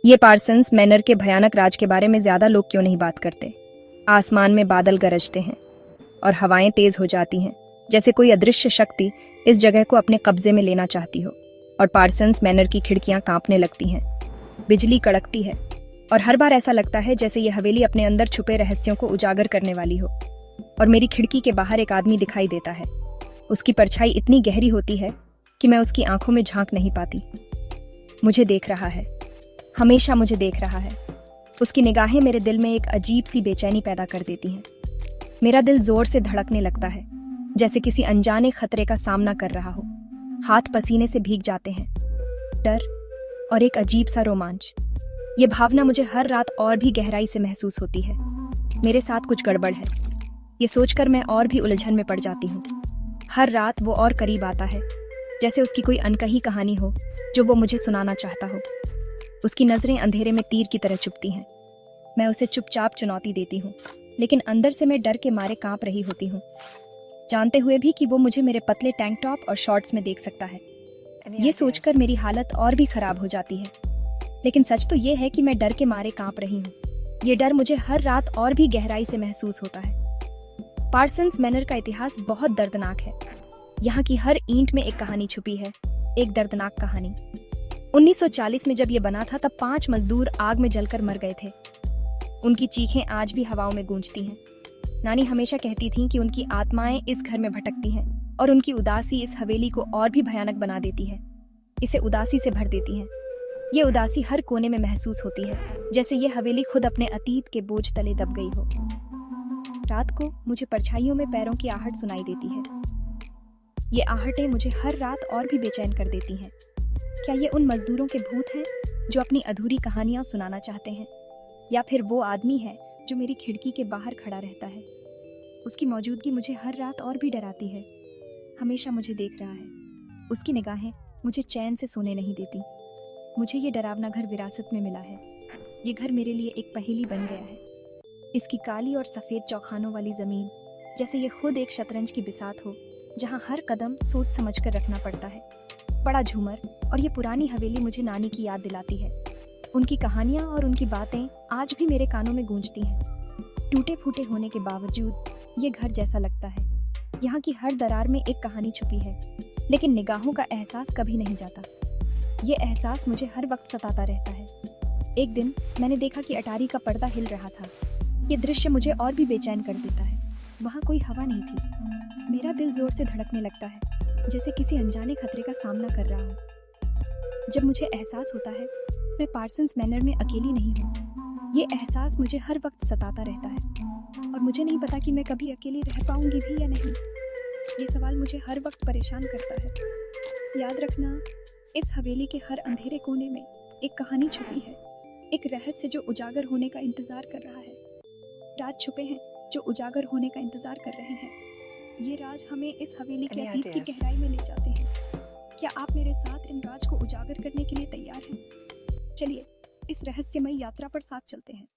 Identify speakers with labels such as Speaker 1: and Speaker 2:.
Speaker 1: ये Parsons manner के भयानक राज के बारे में ज्यादा लोग क्यों नहीं बात करते। आसमान में बादल गरजते हैं और हवाएं तेज हो जाती हैं, जैसे कोई अदृश्य शक्ति इस जगह को अपने कब्जे में लेना चाहती हो। और पार्सन्स मैनर की खिड़कियां कांपने लगती हैं, बिजली कड़कती है और हर बार ऐसा लगता है जैसे ये हवेली अपने अंदर छुपे रहस्यों को उजागर करने वाली हो। और मेरी खिड़की के बाहर एक आदमी दिखाई देता है। उसकी परछाई इतनी गहरी होती है कि मैं उसकी आंखों में झांक नहीं पाती। मुझे देख रहा है, हमेशा मुझे देख रहा है। उसकी निगाहें मेरे दिल में एक अजीब सी बेचैनी पैदा कर देती हैं। मेरा दिल जोर से धड़कने लगता है, जैसे किसी अनजाने खतरे का सामना कर रहा हो। हाथ पसीने से भीग जाते हैं, डर और एक अजीब सा रोमांच। ये भावना मुझे हर रात और भी गहराई से महसूस होती है। मेरे साथ कुछ गड़बड़ है, ये सोचकर मैं और भी उलझन में पड़ जाती हूँ। हर रात वो और करीब आता है, जैसे उसकी कोई अनकही कहानी हो जो वो मुझे सुनाना चाहता हो। उसकी नजरें अंधेरे में तीर की तरह चुभती हैं। मैं उसे चुपचाप चुनौती देती हूँ, लेकिन अंदर से मैं डर के मारे कांप रही होती हूँ, जानते हुए भी कि वो मुझे मेरे पतले टैंक टॉप और शॉर्ट्स में देख सकता है। ये सोचकर मेरी हालत और भी खराब हो जाती है, लेकिन सच तो ये है कि मैं डर के मारे कांप रही हूँ। ये डर मुझे हर रात और भी गहराई से महसूस होता है। पार्सन्स मैनर का इतिहास बहुत दर्दनाक है। यहाँ की हर ईंट में एक कहानी छुपी है, एक दर्दनाक कहानी। 1940 में जब ये बना था, तब 5 मजदूर आग में जलकर मर गए थे। उनकी चीखें आज भी हवाओं में गूंजती हैं। नानी हमेशा कहती थीं कि उनकी आत्माएं इस घर में भटकती हैं और उनकी उदासी इस हवेली को और भी भयानक बना देती है, इसे उदासी से भर देती है। ये उदासी हर कोने में महसूस होती है, जैसे ये हवेली खुद अपने अतीत के बोझ तले दब गई हो। रात को मुझे परछाइयों में पैरों की आहट सुनाई देती है। ये आहटें मुझे हर रात और भी बेचैन कर देती हैं। क्या ये उन मजदूरों के भूत हैं जो अपनी अधूरी कहानियां सुनाना चाहते हैं, या फिर वो आदमी है जो मेरी खिड़की के बाहर खड़ा रहता है। उसकी मौजूदगी मुझे हर रात और भी डराती है। हमेशा मुझे देख रहा है। उसकी निगाहें मुझे चैन से सोने नहीं देती। मुझे ये डरावना घर विरासत में मिला है। ये घर मेरे लिए एक पहेली बन गया है। इसकी काली और सफ़ेद चौखानों वाली ज़मीन, जैसे ये खुद एक शतरंज की बिसात हो, जहाँ हर कदम सोच समझ कर रखना पड़ता है। बड़ा झूमर और ये पुरानी हवेली मुझे नानी की याद दिलाती है। उनकी कहानियाँ और उनकी बातें आज भी मेरे कानों में गूंजती हैं। टूटे फूटे होने के बावजूद ये घर जैसा लगता है। यहाँ की हर दरार में एक कहानी छुपी है, लेकिन निगाहों का एहसास कभी नहीं जाता। ये एहसास मुझे हर वक्त सताता रहता है। एक दिन मैंने देखा कि अटारी का पर्दा हिल रहा था। ये दृश्य मुझे और भी बेचैन कर देता है। वहाँ कोई हवा नहीं थी। मेरा दिल जोर से धड़कने लगता है, जैसे किसी अनजाने खतरे का सामना कर रहा हो। जब मुझे एहसास होता है मैं पार्सन्स मैनर में अकेली नहीं हूँ। ये एहसास मुझे हर वक्त सताता रहता है और मुझे नहीं पता कि मैं कभी अकेली रह पाऊंगी भी या नहीं। ये सवाल मुझे हर वक्त परेशान करता है। याद रखना, इस हवेली के हर अंधेरे कोने में एक कहानी छुपी है, एक रहस्य जो उजागर होने का इंतजार कर रहा है। राज छुपे हैं जो उजागर होने का इंतजार कर रहे हैं। ये राज हमें इस हवेली के अतीत की गहराई में ले जाते हैं। क्या आप मेरे साथ इन राज को उजागर करने के लिए तैयार हैं? चलिए इस रहस्यमयी यात्रा पर साथ चलते हैं।